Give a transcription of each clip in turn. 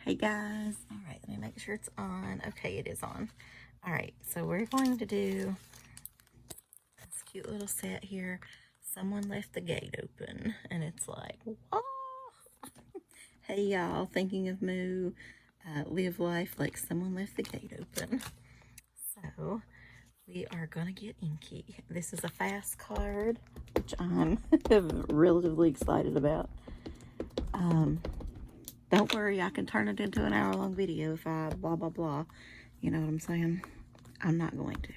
Hey guys. All right, let me make sure it's on. Okay, it is on. All right, so we're going to do this cute little set here. Someone left the gate open, and it's like, whoa. Hey y'all, thinking of Moo, live life like someone left the gate open. So we are gonna get Inky. This is a fast card, which I'm relatively excited about. Don't worry, I can turn it into an hour-long video if I blah, blah, blah. You know what I'm saying? I'm not going to.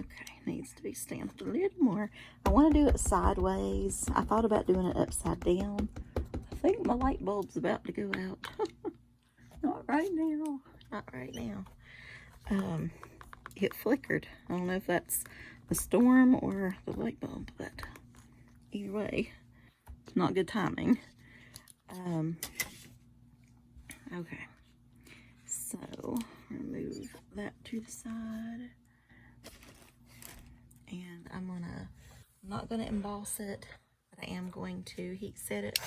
Okay, needs to be stamped a little more. I want to do it sideways. I thought about doing it upside down. I think my light bulb's about to go out. Not right now. Not right now. It flickered. I don't know if that's the storm or the light bulb, but either way, it's not good timing. Okay, so remove that to the side, and I'm not gonna emboss it, but I am going to heat set it.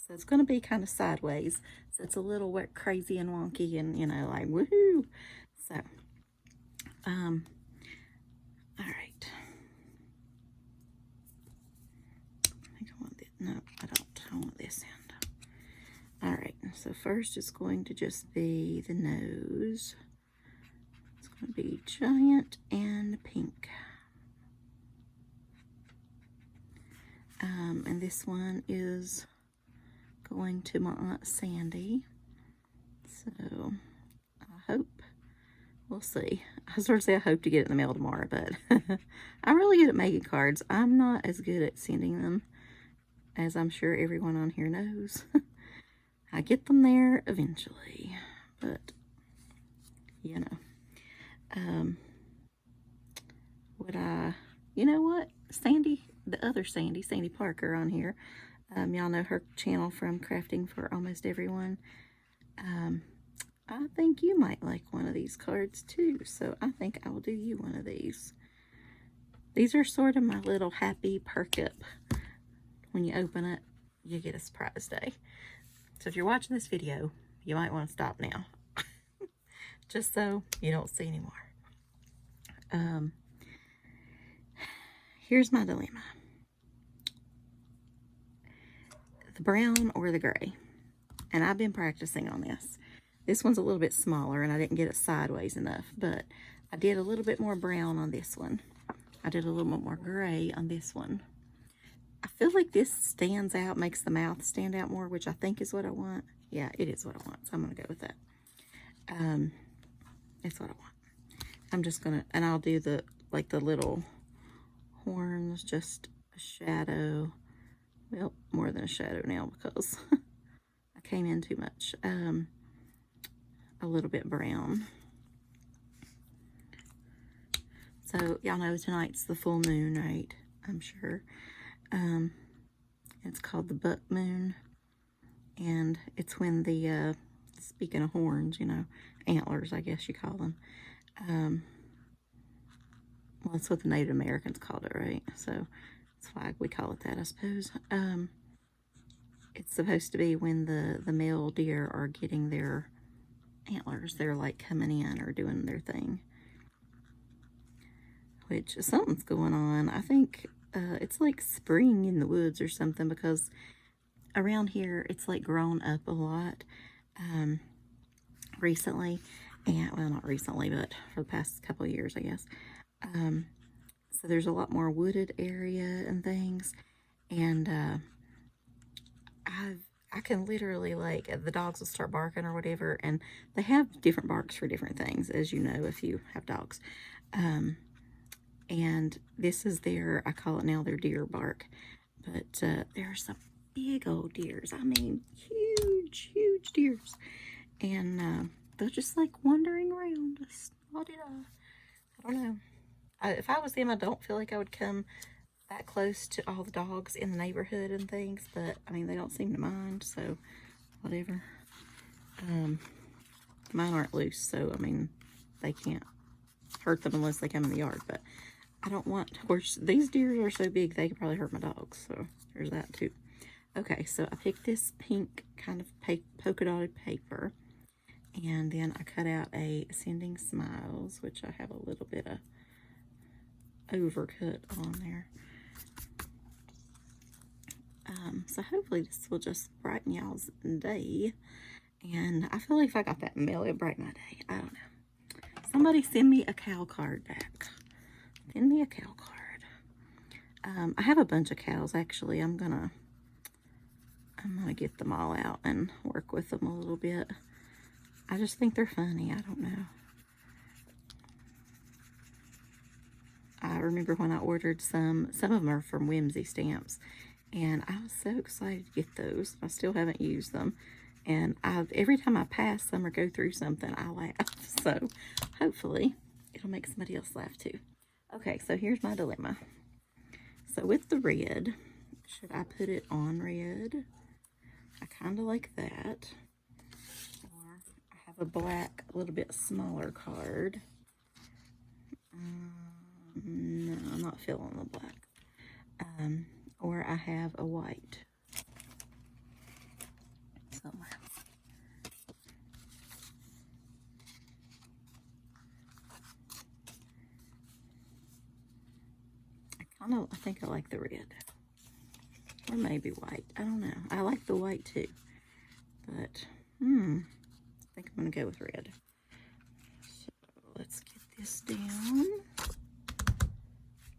So it's going to be kind of sideways. So it's a little crazy and wonky and, you know, like, woohoo. So, all right. I think I want this. No, I don't. I want this end. All right. So first it's going to just be the nose. It's going to be giant and pink. And this one is going to my Aunt Sandy. So I hope, we'll see. I was going to say I hope to get it in the mail tomorrow, but I'm really good at making cards. I'm not as good at sending them, as I'm sure everyone on here knows. I get them there eventually, but you know, you know what? Sandy, the other Sandy, Sandy Parker on here. Y'all know her channel from Crafting for Almost Everyone. I think you might like one of these cards too, so I think I will do you one of these. These are sort of my little happy perk up. When you open it, you get a surprise day. So if you're watching this video, you might want to stop now. Just so you don't see anymore. Here's my dilemma. The brown or the gray. And I've been practicing on this. This one's a little bit smaller and I didn't get it sideways enough, but I did a little bit more brown on this one. I did a little bit more gray on this one. I feel like this stands out, makes the mouth stand out more, which I think is what I want. Yeah, it is what I want, so I'm going to go with that. That's what I want. I'm just going to, and I'll do the little horns, just a shadow. Well, more than a shadow now because I came in too much. A little bit brown. So y'all know tonight's the full moon, right? I'm sure. It's called the buck moon, and it's when the speaking of horns, you know, antlers, I guess you call them. Well, that's what the Native Americans called it, right? So that's why we call it that, I suppose. It's supposed to be when the male deer are getting their antlers. They're like coming in or doing their thing. Which, something's going on. I think it's like spring in the woods or something, because around here it's like grown up a lot recently. And, well, not recently, but for the past couple of years, I guess. So there's a lot more wooded area and things. And I can literally, like, the dogs will start barking or whatever, and they have different barks for different things, as you know, if you have dogs. And this is I call it now their deer bark, but there are some big old deers. I mean, huge, huge deers. And they're just like wandering around. Just, what did I don't know. If I was them, I don't feel like I would come that close to all the dogs in the neighborhood and things, but I mean, they don't seem to mind, so whatever. Mine aren't loose, so I mean, they can't hurt them unless they come in the yard, but I don't want, of course, these deer are so big they could probably hurt my dogs, so there's that too. Okay, so I picked this pink kind of polka dotted paper, and then I cut out a Sending Smiles, which I have a little bit of overcut on there. So hopefully this will just brighten y'all's day. And I feel like if I got that mail, it'd brighten my day. I don't know. Somebody send me a cow card back. Send me a cow card. I have a bunch of cows, actually. I'm gonna get them all out and work with them a little bit. I just think they're funny. I don't know. I remember when I ordered some of them are from Whimsy Stamps, and I was so excited to get those. I still haven't used them, and every time I pass some or go through something, I laugh. So hopefully it'll make somebody else laugh too. Okay, so here's my dilemma. So with the red, should I put it on red? I kind of like that. Or I have a black, a little bit smaller card. No, I'm not feeling the black. Or I have a white somewhere. I think I like the red. Or maybe white. I don't know. I like the white too. But, I think I'm going to go with red. So, let's get this down.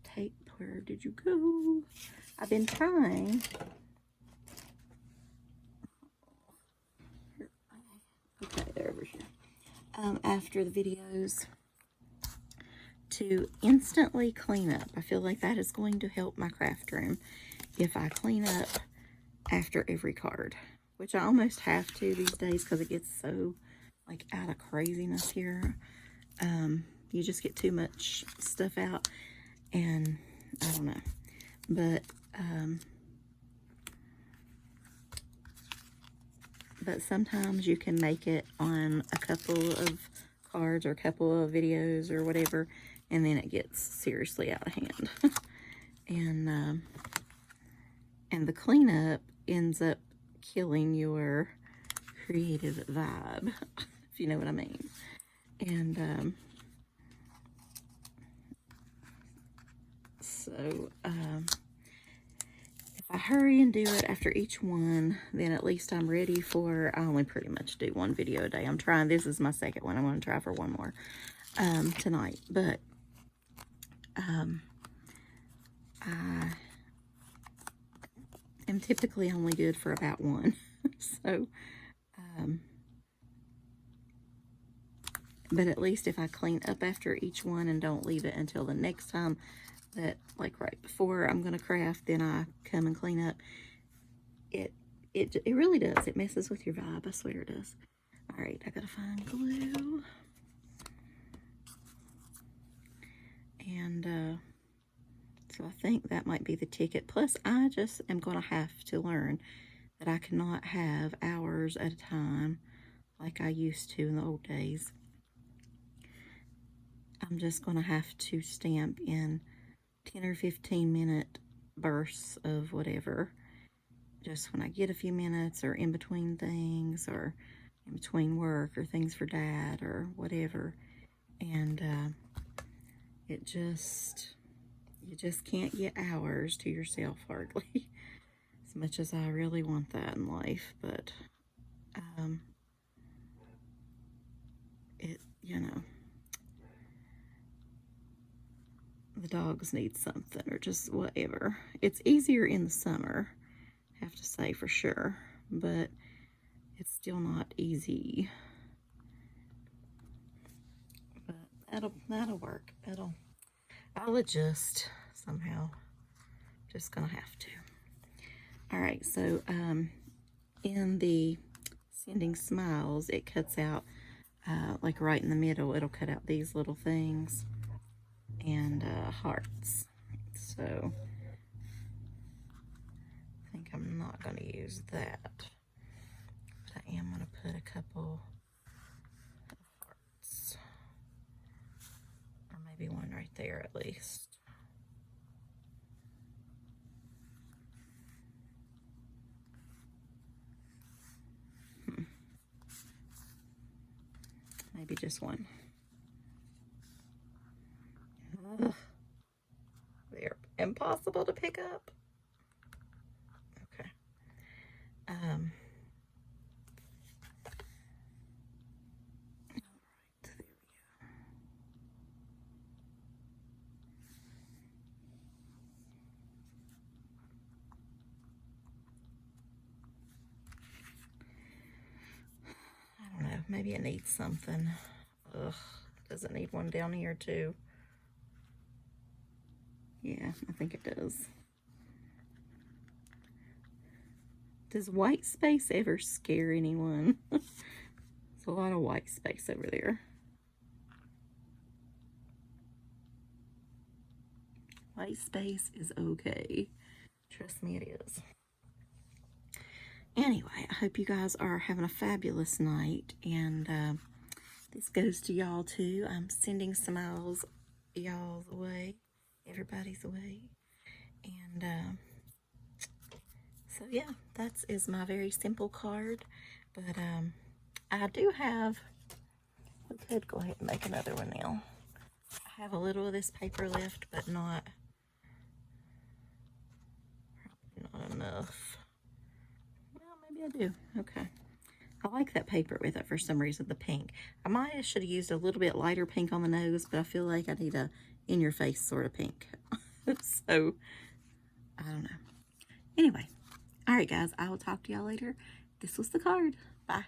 Tape, where did you go? I've been trying. Okay, they're over here. After the videos, to instantly clean up. I feel like that is going to help my craft room if I clean up after every card, which I almost have to these days because it gets so like out of craziness here. You just get too much stuff out, and I don't know, but sometimes you can make it on a couple of cards or a couple of videos or whatever, and then it gets seriously out of hand. And the cleanup ends up killing your creative vibe, if you know what I mean. And so if I hurry and do it after each one, then at least I'm ready for, I only pretty much do one video a day. I'm trying, this is my second one. I'm going to try for one more tonight. But I am typically only good for about one. So, but at least if I clean up after each one and don't leave it until the next time, that like right before I'm going to craft, then I come and clean up, it really does. It messes with your vibe. I swear it does. All right, I gotta find glue. And so I think that might be the ticket. Plus, I just am going to have to learn that I cannot have hours at a time like I used to in the old days. I'm just going to have to stamp in 10 or 15 minute bursts of whatever, just when I get a few minutes, or in between things, or in between work, or things for Dad, or whatever. And you just can't get hours to yourself hardly, as much as I really want that in life. But the dogs need something, or just whatever. It's easier in the summer, I have to say, for sure, but it's still not easy. But that'll work. I'll adjust somehow. Just gonna have to. All right, so in the Sending Smiles, it cuts out like right in the middle, it'll cut out these little things and hearts. So I think I'm not going to use that, but I am going to put a couple of hearts, or maybe one right there at least. Maybe just one. Ugh. They're impossible to pick up. Okay. All right, there we go. I don't know, maybe it needs something. Ugh, does it need one down here too? Yeah, I think it does. Does white space ever scare anyone? There's a lot of white space over there. White space is okay. Trust me, it is. Anyway, I hope you guys are having a fabulous night, and this goes to y'all too. I'm sending smiles y'all's way, everybody's way, and so yeah, that is my very simple card. But I do have, we could go ahead and make another one now. I have a little of this paper left, but not enough. Well, maybe I do. Okay. I like that paper with it for some reason, the pink. I might have should have used a little bit lighter pink on the nose, but I feel like I need a in-your-face sort of pink. So, I don't know. Anyway, all right, guys, I will talk to y'all later. This was the card. Bye.